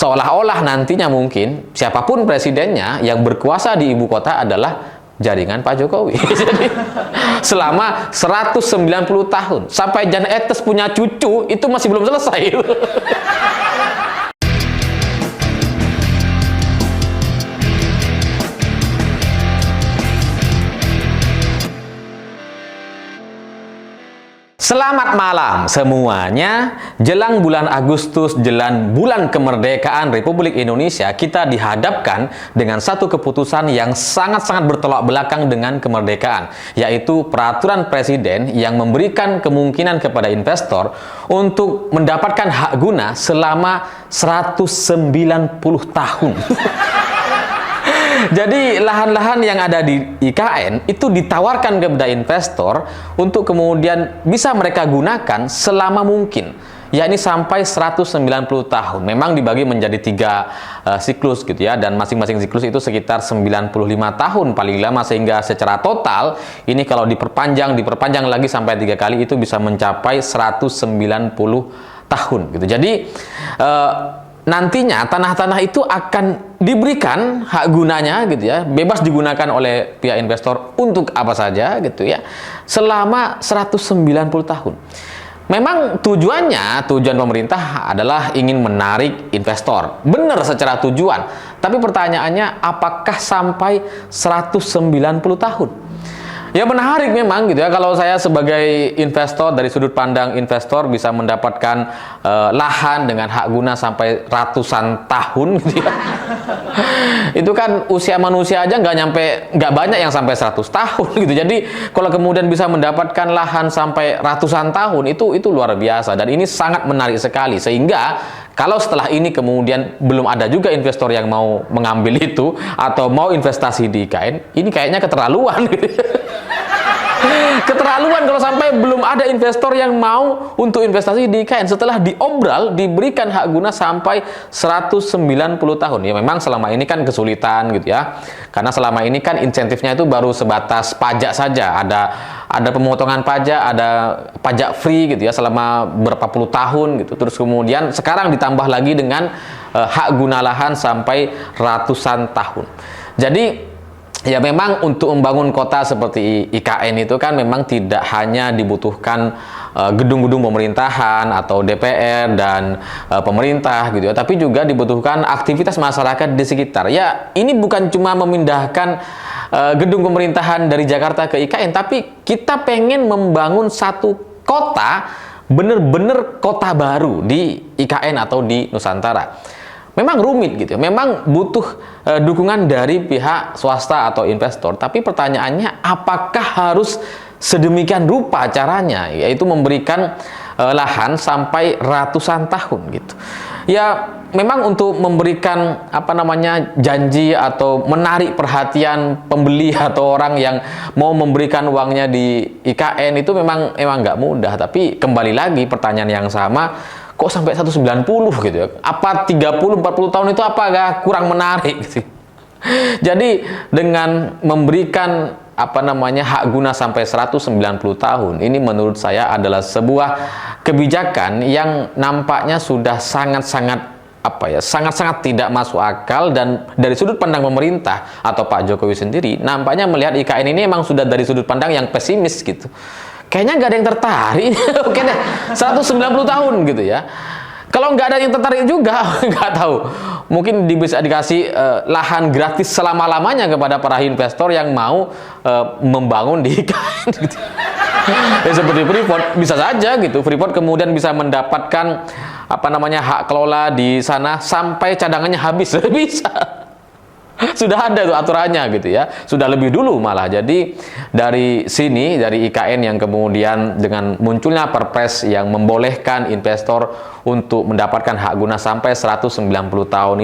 seolah-olah nantinya mungkin siapapun presidennya yang berkuasa di ibu kota adalah jaringan Pak Jokowi. Jadi selama 190 tahun sampai Jan Etes punya cucu itu masih belum selesai. Selamat malam semuanya. Jelang bulan Agustus, jelang bulan kemerdekaan Republik Indonesia, kita dihadapkan dengan satu keputusan yang sangat-sangat bertolak belakang dengan kemerdekaan, yaitu peraturan presiden yang memberikan kemungkinan kepada investor untuk mendapatkan hak guna selama 190 tahun. Jadi lahan-lahan yang ada di IKN itu ditawarkan kepada investor untuk kemudian bisa mereka gunakan selama mungkin, yakni sampai 190 tahun. Memang dibagi menjadi 3 siklus gitu ya, dan masing-masing siklus itu sekitar 95 tahun paling lama, sehingga secara total ini kalau diperpanjang lagi sampai 3 kali itu bisa mencapai 190 tahun gitu. Jadi nantinya tanah-tanah itu akan diberikan hak gunanya gitu ya, bebas digunakan oleh pihak investor untuk apa saja gitu ya, selama 190 tahun. Memang tujuan pemerintah adalah ingin menarik investor. Benar secara tujuan, tapi pertanyaannya apakah sampai 190 tahun? Ya menarik memang gitu ya, kalau saya sebagai investor, dari sudut pandang investor bisa mendapatkan lahan dengan hak guna sampai ratusan tahun gitu ya. Itu kan usia manusia aja nggak banyak yang sampai 100 tahun gitu. Jadi kalau kemudian bisa mendapatkan lahan sampai ratusan tahun itu luar biasa, dan ini sangat menarik sekali, sehingga kalau setelah ini kemudian belum ada juga investor yang mau mengambil itu atau mau investasi di IKN, ini kayaknya keterlaluan gitu. Keterlaluan kalau sampai belum ada investor yang mau untuk investasi di IKN setelah diobral diberikan hak guna sampai 190 tahun. Ya memang selama ini kan kesulitan gitu ya, karena selama ini kan insentifnya itu baru sebatas pajak saja, ada pemotongan pajak, ada pajak free gitu ya selama berapa puluh tahun gitu. Terus kemudian sekarang ditambah lagi dengan hak guna lahan sampai ratusan tahun. Jadi ya memang untuk membangun kota seperti IKN itu kan memang tidak hanya dibutuhkan gedung-gedung pemerintahan atau DPR dan pemerintah gitu ya, tapi juga dibutuhkan aktivitas masyarakat di sekitar. Ya ini bukan cuma memindahkan gedung pemerintahan dari Jakarta ke IKN, tapi kita pengen membangun satu kota, bener-bener kota baru di IKN atau di Nusantara. Memang rumit gitu, memang butuh dukungan dari pihak swasta atau investor, tapi pertanyaannya apakah harus sedemikian rupa caranya, yaitu memberikan lahan sampai ratusan tahun gitu. Ya memang untuk memberikan janji atau menarik perhatian pembeli atau orang yang mau memberikan uangnya di IKN itu memang nggak mudah. Tapi kembali lagi pertanyaan yang sama, kok sampai 190 gitu ya? Apa 30-40 tahun itu apakah kurang menarik gitu? Jadi dengan memberikan hak guna sampai 190 tahun ini menurut saya adalah sebuah kebijakan yang nampaknya sudah sangat-sangat sangat-sangat tidak masuk akal, dan dari sudut pandang pemerintah atau Pak Jokowi sendiri nampaknya melihat IKN ini memang sudah dari sudut pandang yang pesimis gitu. Kayaknya nggak ada yang tertarik. Oke deh, 190 tahun gitu ya. Kalau nggak ada yang tertarik juga, nggak tahu. Mungkin bisa dikasih lahan gratis selama-lamanya kepada para investor yang mau membangun di IKN. Gitu. Ya, seperti Freeport, bisa saja gitu. Freeport kemudian bisa mendapatkan hak kelola di sana sampai cadangannya habis. Bisa. Sudah ada tuh aturannya gitu ya, sudah lebih dulu malah. Jadi dari sini, dari IKN yang kemudian dengan munculnya perpres yang membolehkan investor untuk mendapatkan hak guna sampai 190 tahun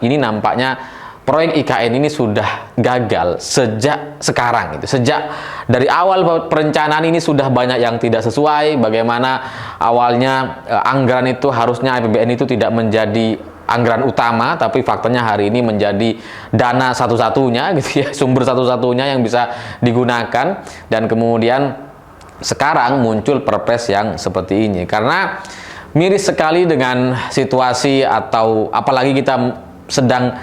ini nampaknya proyek IKN ini sudah gagal sejak sekarang gitu. Sejak dari awal perencanaan ini sudah banyak yang tidak sesuai. Bagaimana awalnya anggaran itu harusnya APBN itu tidak menjadi anggaran utama, tapi faktanya hari ini menjadi dana satu-satunya gitu ya, sumber satu-satunya yang bisa digunakan, dan kemudian sekarang muncul perpres yang seperti ini. Karena miris sekali dengan situasi, atau apalagi kita sedang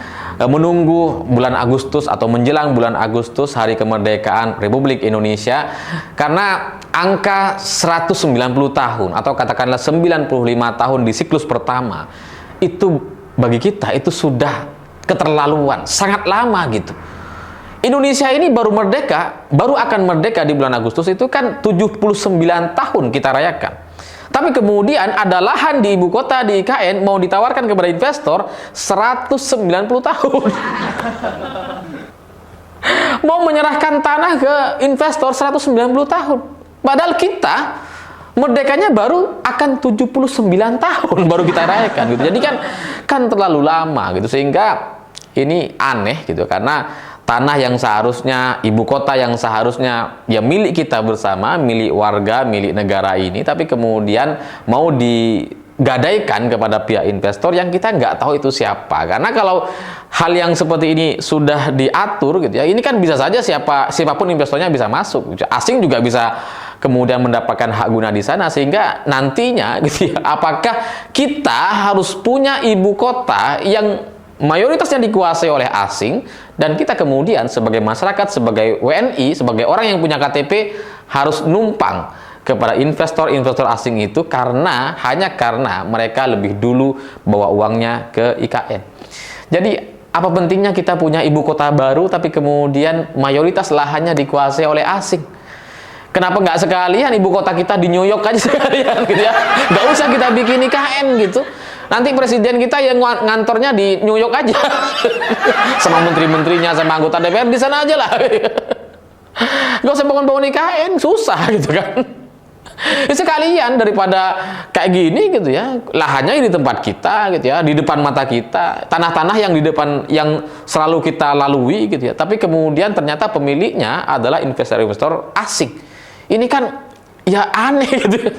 menunggu bulan Agustus atau menjelang bulan Agustus, hari kemerdekaan Republik Indonesia, karena angka 190 tahun atau katakanlah 95 tahun di siklus pertama itu bagi kita itu sudah keterlaluan, sangat lama gitu. Indonesia ini baru akan merdeka di bulan Agustus itu kan 79 tahun kita rayakan. Tapi kemudian ada lahan di ibu kota di IKN mau ditawarkan kepada investor 190 tahun. Mau menyerahkan tanah ke investor 190 tahun. Padahal kita merdekanya baru akan 79 tahun baru kita rayakan gitu. Jadi kan terlalu lama gitu, sehingga ini aneh gitu, karena tanah yang seharusnya, ibu kota yang seharusnya ya milik kita bersama, milik warga, milik negara ini, tapi kemudian mau digadaikan kepada pihak investor yang kita nggak tahu itu siapa. Karena kalau hal yang seperti ini sudah diatur gitu ya, ini kan bisa saja siapapun investornya bisa masuk, asing juga bisa kemudian mendapatkan hak guna di sana, sehingga nantinya gitu ya, apakah kita harus punya ibu kota yang mayoritasnya dikuasai oleh asing, dan kita kemudian sebagai masyarakat, sebagai WNI, sebagai orang yang punya KTP harus numpang kepada investor-investor asing itu hanya karena mereka lebih dulu bawa uangnya ke IKN. Jadi apa pentingnya kita punya ibu kota baru tapi kemudian mayoritas lahannya dikuasai oleh asing? Kenapa nggak sekalian ibu kota kita di New York aja sekalian gitu ya? Nggak usah kita bikin IKN gitu. Nanti presiden kita yang ngantornya di New York aja. Sama menteri-menterinya, sama anggota DPR di sana aja lah. Nggak usah bangun-bangun IKN, susah gitu kan. Sekalian daripada kayak gini gitu ya, lahannya di tempat kita gitu ya, di depan mata kita, tanah-tanah yang di depan yang selalu kita lalui gitu ya, tapi kemudian ternyata pemiliknya adalah investor-investor asing. Ini kan ya aneh gitu.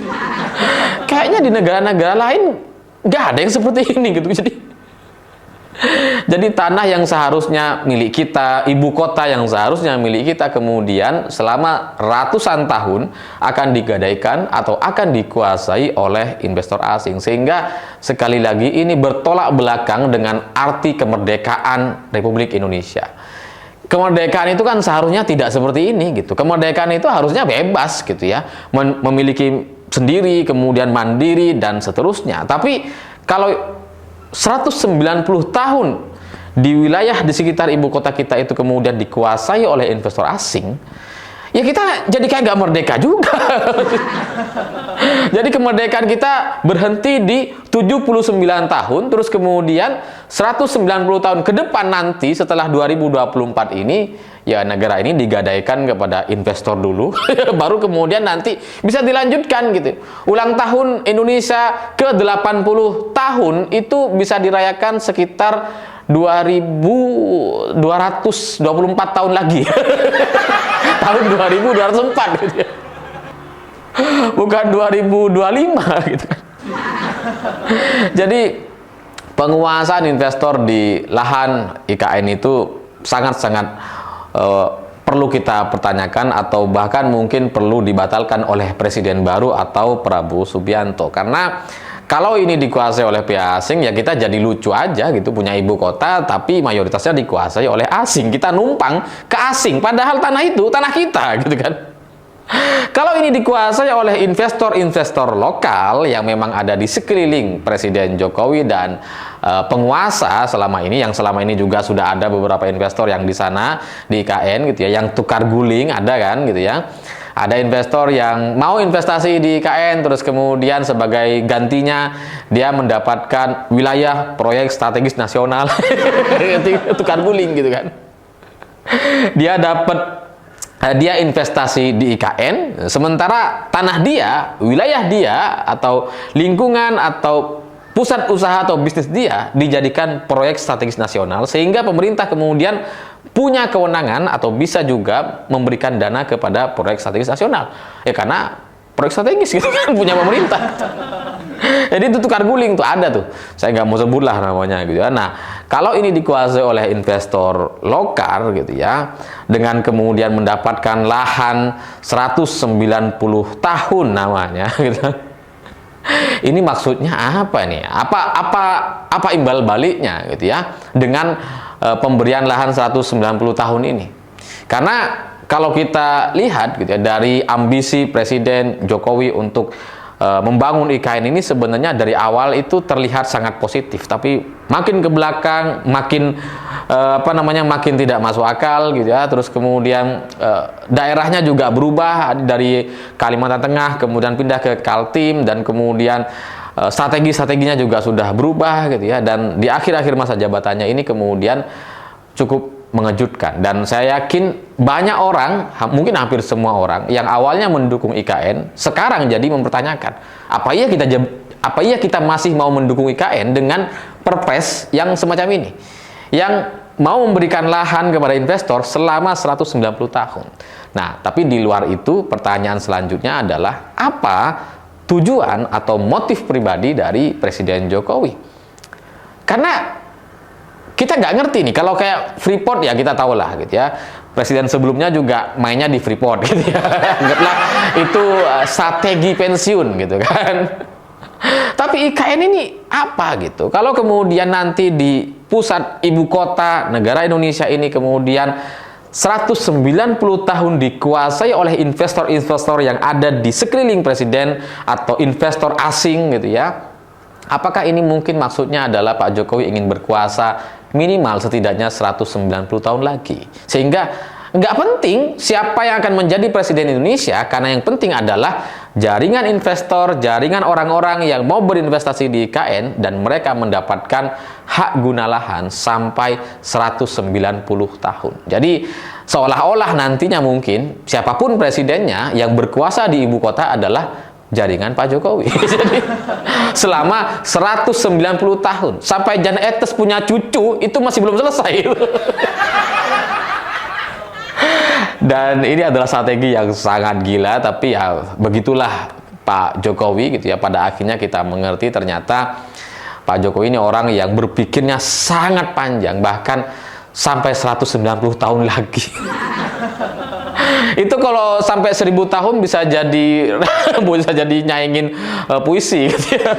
Kayaknya di negara-negara lain nggak ada yang seperti ini gitu. Jadi tanah yang seharusnya milik kita, ibu kota yang seharusnya milik kita, kemudian selama ratusan tahun akan digadaikan atau akan dikuasai oleh investor asing, sehingga sekali lagi ini bertolak belakang dengan arti kemerdekaan Republik Indonesia. Kemerdekaan itu kan seharusnya tidak seperti ini gitu. Kemerdekaan itu harusnya bebas gitu ya, memiliki sendiri, kemudian mandiri dan seterusnya. Tapi kalau 190 tahun di wilayah di sekitar ibu kota kita itu kemudian dikuasai oleh investor asing, ya kita jadi kayak nggak merdeka juga. Jadi kemerdekaan kita berhenti di 79 tahun, terus kemudian 190 tahun ke depan nanti setelah 2024 ini, ya negara ini digadaikan kepada investor dulu, baru kemudian nanti bisa dilanjutkan gitu. Ulang tahun Indonesia ke 80 tahun itu bisa dirayakan sekitar 2224 tahun lagi. Tahun 2204 gitu ya. Bukan 2025 gitu kan. Jadi penguasaan investor di lahan IKN itu sangat-sangat perlu kita pertanyakan, atau bahkan mungkin perlu dibatalkan oleh presiden baru atau Prabowo Subianto. Karena kalau ini dikuasai oleh pihak asing, ya kita jadi lucu aja gitu, punya ibu kota tapi mayoritasnya dikuasai oleh asing. Kita numpang ke asing, padahal tanah itu tanah kita gitu kan. Kalau ini dikuasai oleh investor-investor lokal yang memang ada di sekeliling Presiden Jokowi dan penguasa selama ini, yang selama ini juga sudah ada beberapa investor yang di sana di IKN gitu ya, yang tukar guling ada kan gitu ya. Ada investor yang mau investasi di IKN, terus kemudian sebagai gantinya dia mendapatkan wilayah proyek strategis nasional. Tukar guling gitu kan. Dia investasi di IKN, sementara tanah dia, wilayah dia, atau lingkungan atau pusat usaha atau bisnis dia dijadikan proyek strategis nasional, sehingga pemerintah kemudian punya kewenangan atau bisa juga memberikan dana kepada proyek strategis nasional. Ya karena proyek strategis gitu kan punya pemerintah. Jadi itu tukar guling tuh ada tuh. Saya nggak mau sebut lah namanya gitu ya. Nah, kalau ini dikuasai oleh investor lokal gitu ya, dengan kemudian mendapatkan lahan 190 tahun namanya gitu. Ini maksudnya apa nih? Apa imbal baliknya gitu ya dengan pemberian lahan 190 tahun ini? Karena kalau kita lihat gitu ya dari ambisi Presiden Jokowi untuk membangun IKN ini sebenarnya dari awal itu terlihat sangat positif, tapi makin ke belakang makin makin tidak masuk akal gitu ya. Terus kemudian daerahnya juga berubah dari Kalimantan Tengah kemudian pindah ke Kaltim, dan kemudian strategi-strateginya juga sudah berubah gitu ya, dan di akhir-akhir masa jabatannya ini kemudian cukup mengejutkan. Dan saya yakin banyak orang, mungkin hampir semua orang yang awalnya mendukung IKN sekarang jadi mempertanyakan, apa iya kita masih mau mendukung IKN dengan perpres yang semacam ini, yang mau memberikan lahan kepada investor selama 190 tahun. Nah, tapi di luar itu pertanyaan selanjutnya adalah apa tujuan atau motif pribadi dari Presiden Jokowi? Karena kita nggak ngerti nih, kalau kayak Freeport ya kita tahu lah gitu ya, presiden sebelumnya juga mainnya di Freeport gitu ya, anggaplah itu strategi pensiun gitu kan. Tapi IKN ini apa gitu? Kalau kemudian nanti di pusat ibu kota negara Indonesia ini kemudian 190 tahun dikuasai oleh investor-investor yang ada di sekeliling presiden atau investor asing gitu ya, apakah ini mungkin maksudnya adalah Pak Jokowi ingin berkuasa minimal setidaknya 190 tahun lagi? Sehingga nggak penting siapa yang akan menjadi presiden Indonesia, karena yang penting adalah jaringan investor, jaringan orang-orang yang mau berinvestasi di IKN, dan mereka mendapatkan hak guna lahan sampai 190 tahun. Jadi seolah-olah nantinya mungkin siapapun presidennya yang berkuasa di ibu kota adalah jaringan Pak Jokowi. Jadi selama 190 tahun sampai Jan Etes punya cucu itu masih belum selesai. Dan ini adalah strategi yang sangat gila, tapi ya begitulah Pak Jokowi gitu ya. Pada akhirnya kita mengerti ternyata Pak Jokowi ini orang yang berpikirnya sangat panjang, bahkan sampai 190 tahun lagi. Itu kalau sampai 1000 tahun bisa jadi nyaingin puisi gitu ya.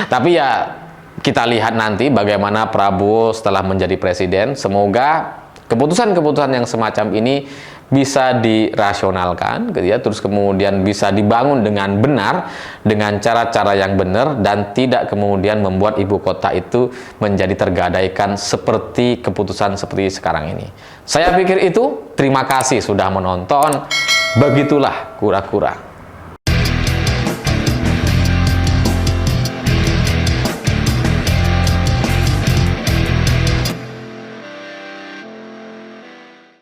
Tapi ya kita lihat nanti bagaimana Prabowo setelah menjadi presiden. Semoga keputusan-keputusan yang semacam ini bisa dirasionalkan gitu ya, terus kemudian bisa dibangun dengan benar, dengan cara-cara yang benar, dan tidak kemudian membuat ibu kota itu menjadi tergadaikan seperti keputusan seperti sekarang ini. Saya pikir itu. Terima kasih sudah menonton. Begitulah kura-kura.